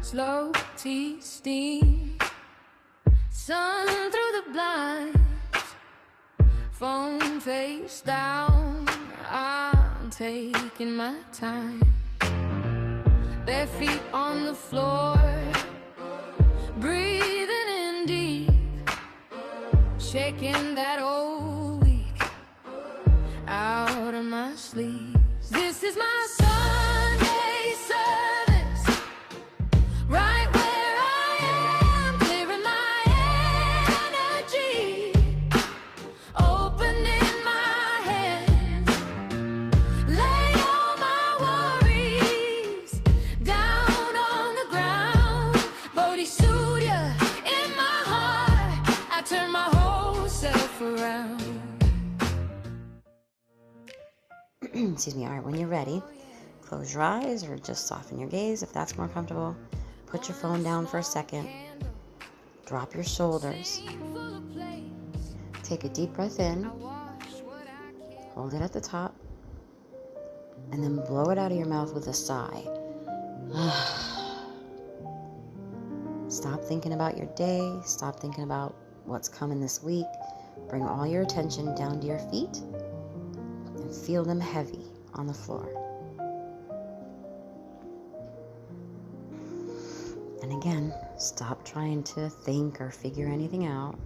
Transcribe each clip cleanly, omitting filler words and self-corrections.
slow tea steam, sun through the blinds, phone face down, I'm taking my time, bare feet on the floor, breathing in deep, shaking that old week out of my sleeves. This is my Sunday service, right where I am, clearing my energy, opening my hands, lay all my worries down on the ground. Bodhisuya in my heart, I turn my whole self around. Excuse me. All right, when you're ready, close your eyes or just soften your gaze if that's more comfortable. Put your phone down for a second. Drop your shoulders. Take a deep breath in. Hold it at the top. And then blow it out of your mouth with a sigh. Stop thinking about your day. Stop thinking about what's coming this week. Bring all your attention down to your feet. And feel them heavy on the floor. And again, stop trying to think or figure anything out.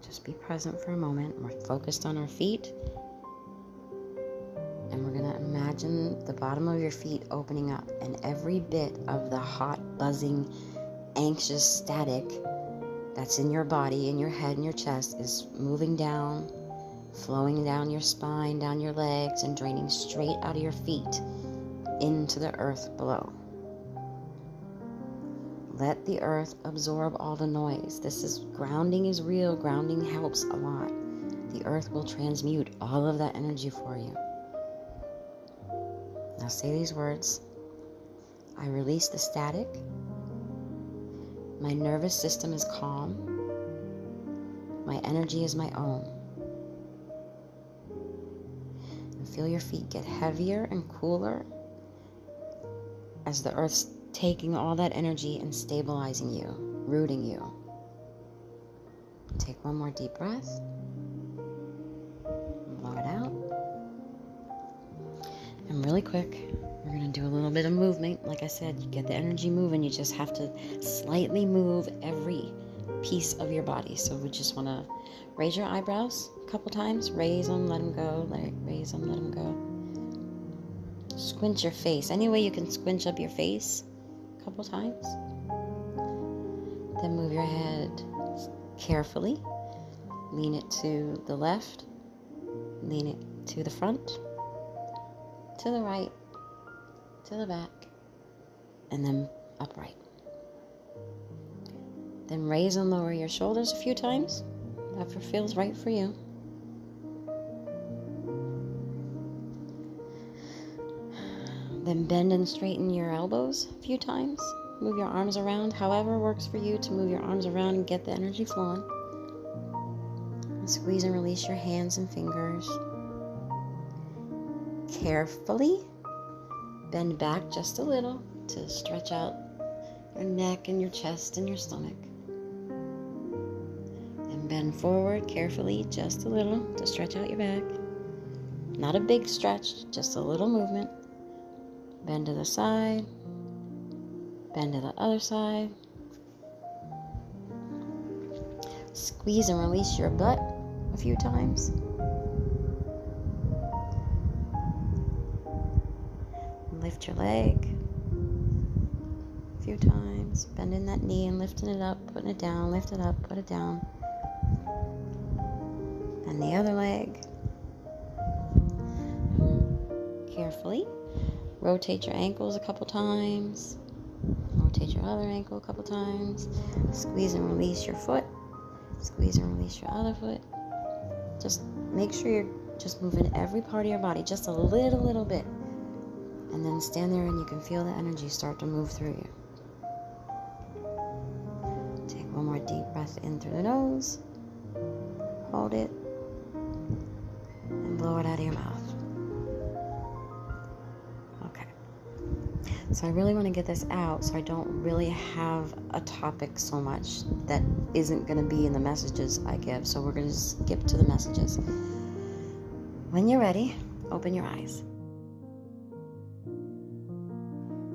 Just be present for a moment. We're focused on our feet. And we're going to imagine the bottom of your feet opening up, and every bit of the hot, buzzing, anxious static that's in your body, in your head, and your chest is moving down, flowing down your spine, down your legs, and draining straight out of your feet into the earth below. Let the earth absorb all the noise. Grounding is real. Grounding helps a lot. The earth will transmute all of that energy for you. Now say these words. I release the static. My nervous system is calm. My energy is my own. And feel your feet get heavier and cooler as the earth's taking all that energy and stabilizing you, rooting you. Take one more deep breath. Blow it out. And really quick, we're going to do a little bit of movement. Like I said, you get the energy moving. You just have to slightly move every piece of your body. So we just want to raise your eyebrows a couple times. Raise them, let them go. Raise them, let them go. Squinch your face. Any way you can squinch up your face a couple times. Then move your head carefully. Lean it to the left. Lean it to the front. To the right. To the back. And then upright. Then raise and lower your shoulders a few times. Whatever feels right for you. Then bend and straighten your elbows a few times. Move your arms around, however works for you to move your arms around and get the energy flowing. And squeeze and release your hands and fingers. Carefully bend back just a little to stretch out your neck and your chest and your stomach. And bend forward carefully just a little to stretch out your back. Not a big stretch, just a little movement. Bend to the side. Bend to the other side. Squeeze and release your butt a few times. Lift your leg a few times. Bending that knee and lifting it up, putting it down, lift it up, put it down. And the other leg. Carefully. Rotate your ankles a couple times. Rotate your other ankle a couple times. Squeeze and release your foot. Squeeze and release your other foot. Just make sure you're just moving every part of your body just a little bit. And then stand there and you can feel the energy start to move through you. Take one more deep breath in through the nose. Hold it. And blow it out of your mouth. Okay. So I really want to get this out so I don't really have a topic so much that isn't going to be in the messages I give. So we're going to skip to the messages. When you're ready, open your eyes.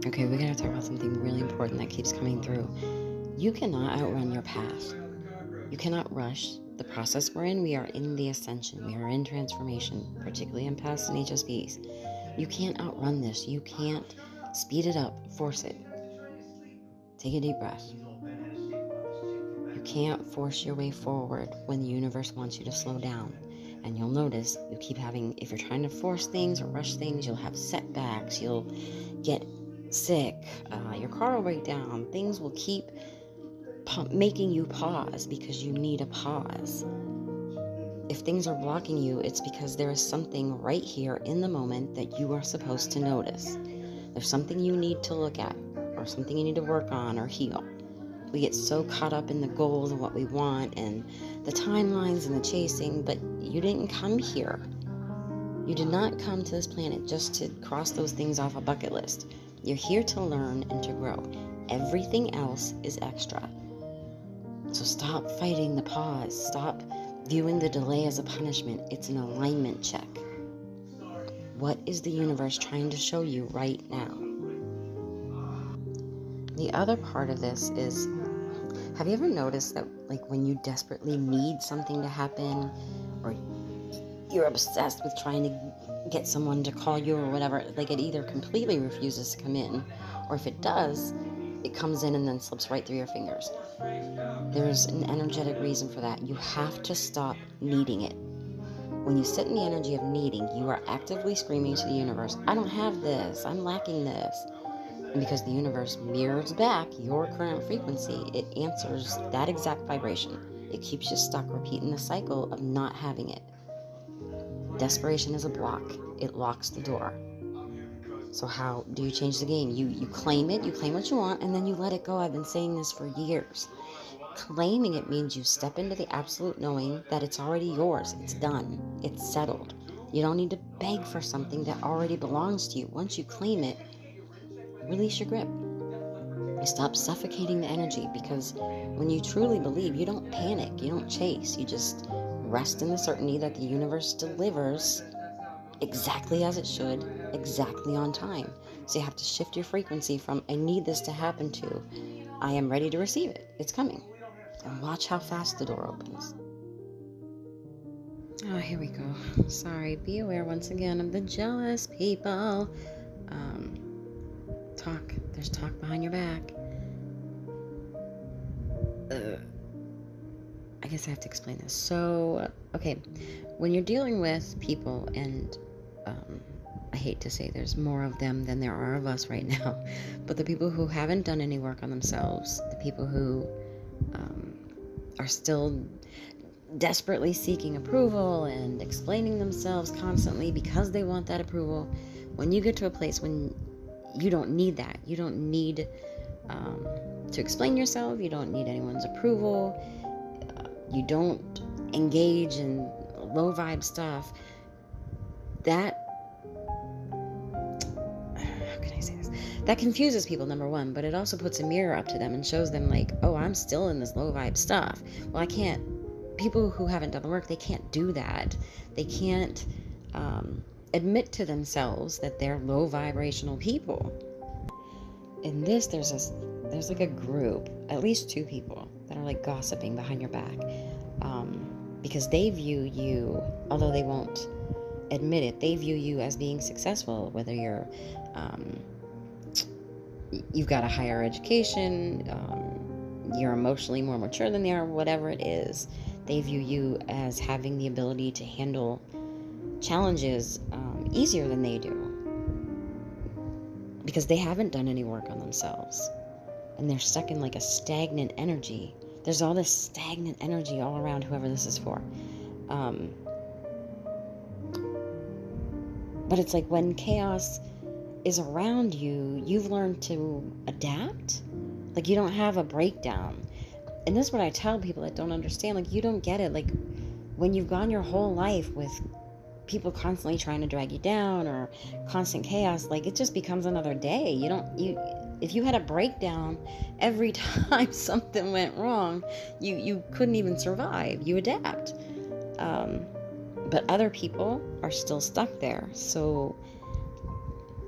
Okay, we're going to talk about something really important that keeps coming through. You cannot outrun your path. You cannot rush the process we're in. We are in the ascension. We are in transformation, particularly in empaths and HSPs. You can't outrun this. You can't speed it up, force it. Take a deep breath. You can't force your way forward when the universe wants you to slow down. And you'll notice you keep having, if you're trying to force things or rush things, you'll have setbacks, you'll get sick, your car will break down, things will keep making you pause because you need a pause. If things are blocking you, it's because there is something right here in the moment that you are supposed to notice. There's something you need to look at, or something you need to work on or heal. We get so caught up in the goals and what we want and the timelines and the chasing, but you didn't come here. You did not come to this planet just to cross those things off a bucket list. You're here to learn and to grow. Everything else is extra. So stop fighting the pause. Stop viewing the delay as a punishment. It's an alignment check. What is the universe trying to show you right now? The other part of this is, have you ever noticed that, like, when you desperately need something to happen, or you're obsessed with trying to get someone to call you or whatever, like, it either completely refuses to come in, or if it does, it comes in and then slips right through your fingers. There's an energetic reason for that. You have to stop needing it. When you sit in the energy of needing, you are actively screaming to the universe, I don't have this, I'm lacking this. And because the universe mirrors back your current frequency, it answers that exact vibration. It keeps you stuck repeating the cycle of not having it. Desperation is a block. It locks the door. So how do you change the game? You claim it, you claim what you want, and then you let it go. I've been saying this for years. Claiming it means you step into the absolute knowing that it's already yours. It's done. It's settled. You don't need to beg for something that already belongs to you. Once you claim it, release your grip. You stop suffocating the energy, because when you truly believe, you don't panic, you don't chase, you just rest in the certainty that the universe delivers exactly as it should, exactly on time. So you have to shift your frequency from I need this to happen to I am ready to receive it. It's coming. And watch how fast the door opens. Oh, here we go. Sorry, be aware once again of the jealous people. Talk. There's talk behind your back. I guess I have to explain this. So, okay, when you're dealing with people, and I hate to say there's more of them than there are of us right now, but the people who haven't done any work on themselves, the people who are still desperately seeking approval and explaining themselves constantly because they want that approval, when you get to a place when you don't need that, you don't need to explain yourself, you don't need anyone's approval, you don't engage in low vibe stuff, that, how can I say this? That confuses people, number one, but it also puts a mirror up to them and shows them like, oh, I'm still in this low vibe stuff. Well, I can't, people who haven't done the work, they can't do that. They can't admit to themselves that they're low vibrational people. In this, there's like a group, at least two people, that are like gossiping behind your back, because they view you, although they won't admit it, they view you as being successful, whether you're you've got a higher education, you're emotionally more mature than they are, whatever it is. They view you as having the ability to handle challenges easier than they do, because they haven't done any work on themselves, and they're stuck in like a stagnant energy. There's all this stagnant energy all around whoever this is for. But it's like when chaos is around you, you've learned to adapt. Like, you don't have a breakdown. And this is what I tell people that don't understand. Like, you don't get it. Like, when you've gone your whole life with people constantly trying to drag you down or constant chaos, like it just becomes another day. If you had a breakdown every time something went wrong, you couldn't even survive. You adapt. But other people are still stuck there. So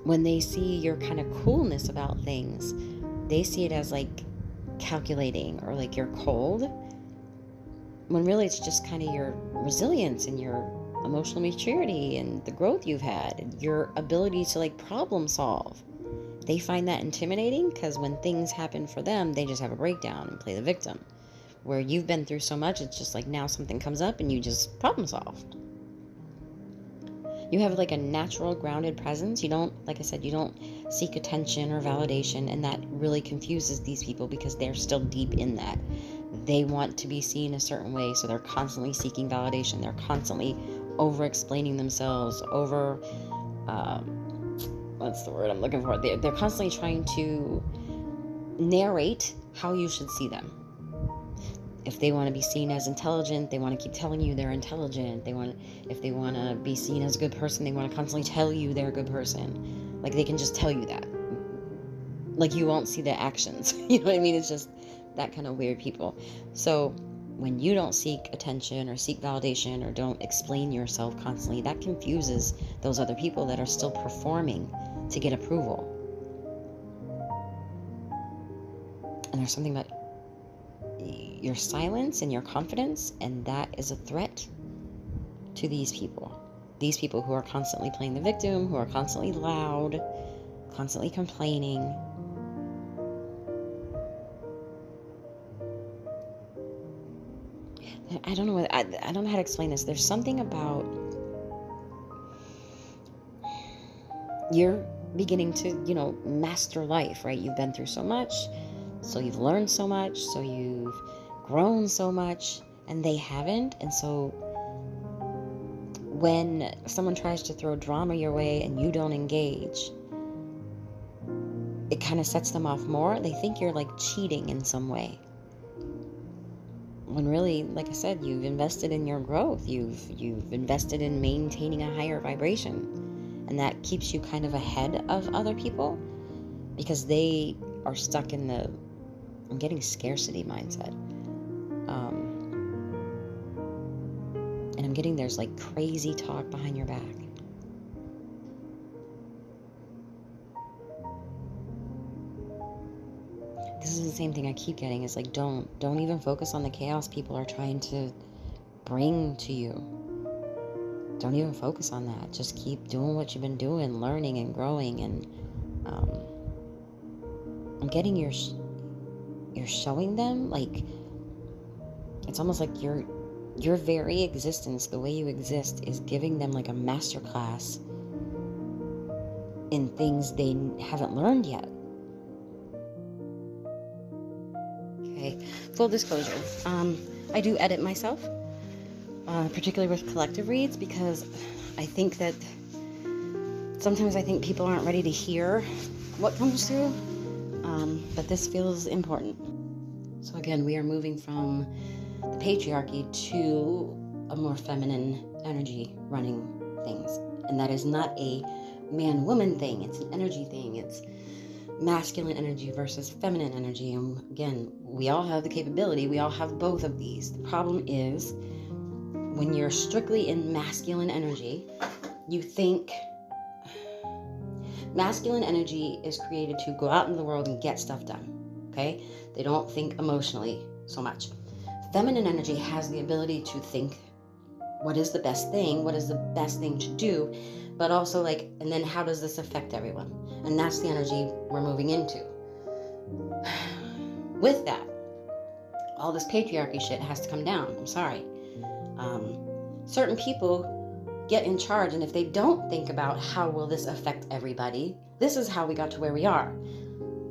when they see your kind of coolness about things, they see it as like calculating or like you're cold, when really it's just kind of your resilience and your emotional maturity and the growth you've had and your ability to like problem solve. They find that intimidating because when things happen for them, they just have a breakdown and play the victim. Where you've been through so much, it's just like now something comes up and you just problem solve. You have like a natural grounded presence. You don't, like I said, you don't seek attention or validation, and that really confuses these people because they're still deep in that. They want to be seen a certain way, so they're constantly seeking validation. They're constantly over-explaining themselves, what's the word I'm looking for? They're constantly trying to narrate how you should see them. If they want to be seen as intelligent, they want to keep telling you they're intelligent. If they want to be seen as a good person, they want to constantly tell you they're a good person. Like they can just tell you that. Like you won't see the actions. You know what I mean? It's just that kind of weird people. So when you don't seek attention or seek validation or don't explain yourself constantly, that confuses those other people that are still performing to get approval. And there's something about your silence and your confidence, and that is a threat to these people. These people who are constantly playing the victim, who are constantly loud, constantly complaining. I don't know I don't know how to explain this. There's something about you're beginning to, master life, right? You've been through so much, so you've learned so much, so you've grown so much, and they haven't. And so when someone tries to throw drama your way and you don't engage, it kind of sets them off more. They think you're like cheating in some way. When really, like I said, you've invested in your growth. You've invested in maintaining a higher vibration. And that keeps you kind of ahead of other people because they are stuck in the, I'm getting scarcity mindset. And I'm getting there's like crazy talk behind your back. This is the same thing I keep getting. Is like don't even focus on the chaos people are trying to bring to you. Don't even focus on that. Just keep doing what you've been doing, learning and growing. And I'm getting you're showing them, like it's almost like your very existence, the way you exist, is giving them like a master class in things they haven't learned yet. Okay, full disclosure, I do edit myself, particularly with collective reads, because I think that sometimes I think people aren't ready to hear what comes through, but this feels important. So again, we are moving from the patriarchy to a more feminine energy running things, and that is not a man-woman thing. It's an energy thing. It's masculine energy versus feminine energy. And again, we all have the capability. We all have both of these. The problem is when you're strictly in masculine energy, you think masculine energy is created to go out into the world and get stuff done. Okay? They don't think emotionally so much. Feminine energy has the ability to think what is the best thing to do, but also like, and then how does this affect everyone? And that's the energy we're moving into. With that, all this patriarchy shit has to come down. I'm sorry. Certain people get in charge, and if they don't think about how will this affect everybody, this is how we got to where we are.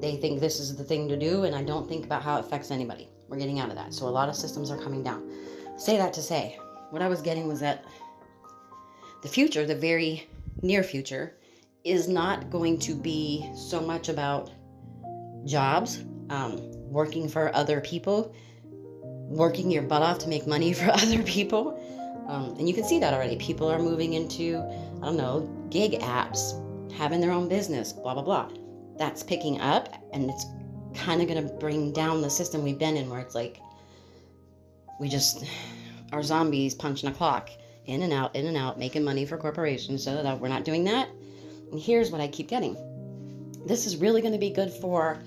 They think this is the thing to do, and I don't think about how it affects anybody. We're getting out of that. So a lot of systems are coming down. Say that to say, what I was getting was that the future, the very near future, is not going to be so much about jobs, working for other people, working your butt off to make money for other people. And you can see that already. People are moving into, I don't know, gig apps, having their own business, blah, blah, blah. That's picking up, and it's kind of going to bring down the system we've been in, where it's like we just are zombies punching a clock, in and out, making money for corporations. So we're not doing that. And here's what I keep getting. This is really going to be good for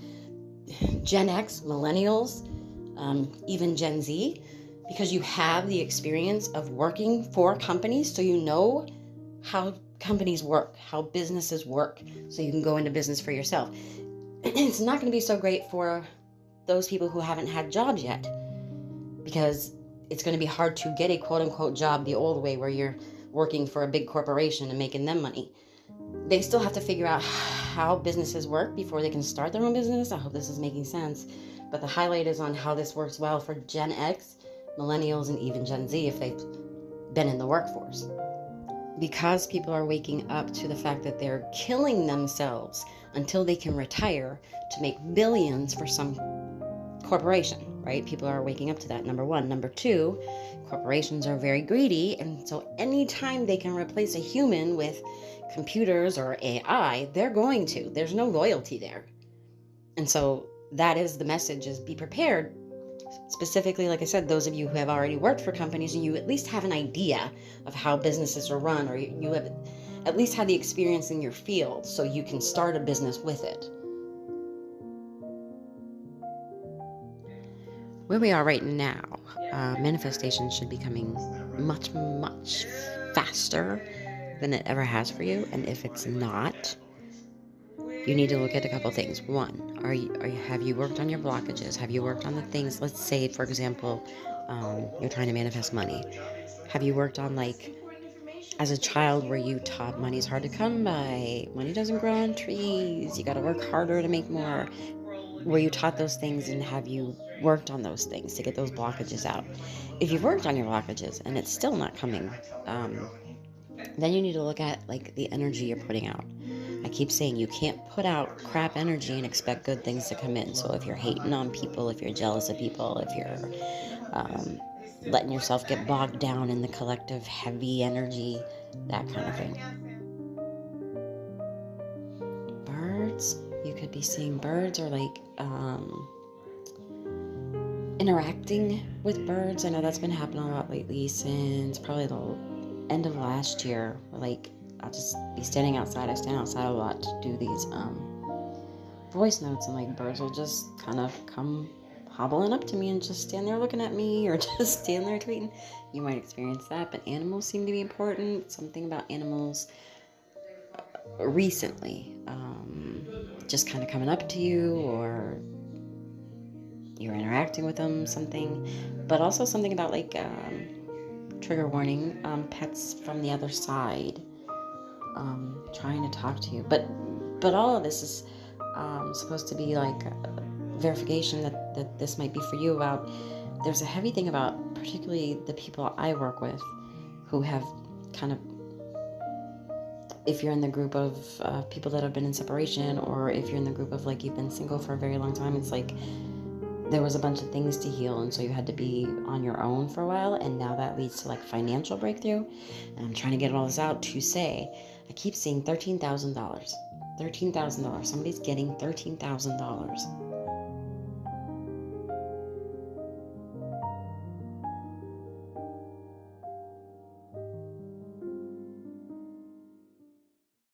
Gen X, millennials, even Gen Z, because you have the experience of working for companies, so you know how companies work, how businesses work, so you can go into business for yourself. It's not going to be so great for those people who haven't had jobs yet, because it's going to be hard to get a quote-unquote job the old way, where you're working for a big corporation and making them money. They still have to figure out how businesses work before they can start their own business. I hope this is making sense. But the highlight is on how this works well for Gen X, millennials, and even Gen Z if they've been in the workforce. Because people are waking up to the fact that they're killing themselves until they can retire to make billions for some corporation, right? People are waking up to that, number one. Number two, corporations are very greedy, and so anytime they can replace a human with computers or AI, they're going to. There's no loyalty there. And so that is the message, is be prepared. Specifically, like I said, those of you who have already worked for companies and you at least have an idea of how businesses are run, or you have at least had the experience in your field, so you can start a business with it. Where we are right now, manifestation should be coming much, much faster than it ever has for you. And if it's not, you need to look at a couple things. One, have you worked on your blockages? Have you worked on the things? Let's say, for example, you're trying to manifest money. Have you worked on, like, as a child, were you taught money's hard to come by? Money doesn't grow on trees. You got to work harder to make more. Were you taught those things, and have you worked on those things to get those blockages out? If you've worked on your blockages and it's still not coming, then you need to look at, like, the energy you're putting out. I keep saying you can't put out crap energy and expect good things to come in. So if you're hating on people, if you're jealous of people, if you're letting yourself get bogged down in the collective heavy energy, that kind of thing. Birds, you could be seeing birds, or like interacting with birds. I know that's been happening a lot lately since probably the end of last year. Like, I'll just be standing outside. I stand outside a lot to do these voice notes, and like birds will just kind of come hobbling up to me and just stand there looking at me, or just stand there tweeting. You might experience that. But animals seem to be important. Something about animals recently, just kind of coming up to you, or you're interacting with them, something. But also something about, like, trigger warning, pets from the other side trying to talk to you. But all of this is supposed to be like verification that this might be for you. About, there's a heavy thing about particularly the people I work with who have kind of, if you're in the group of people that have been in separation, or if you're in the group of, like, you've been single for a very long time, it's like there was a bunch of things to heal, and so you had to be on your own for a while, and now that leads to, like, financial breakthrough. And I'm trying to get all this out to say, I keep seeing $13,000. $13,000. Somebody's getting $13,000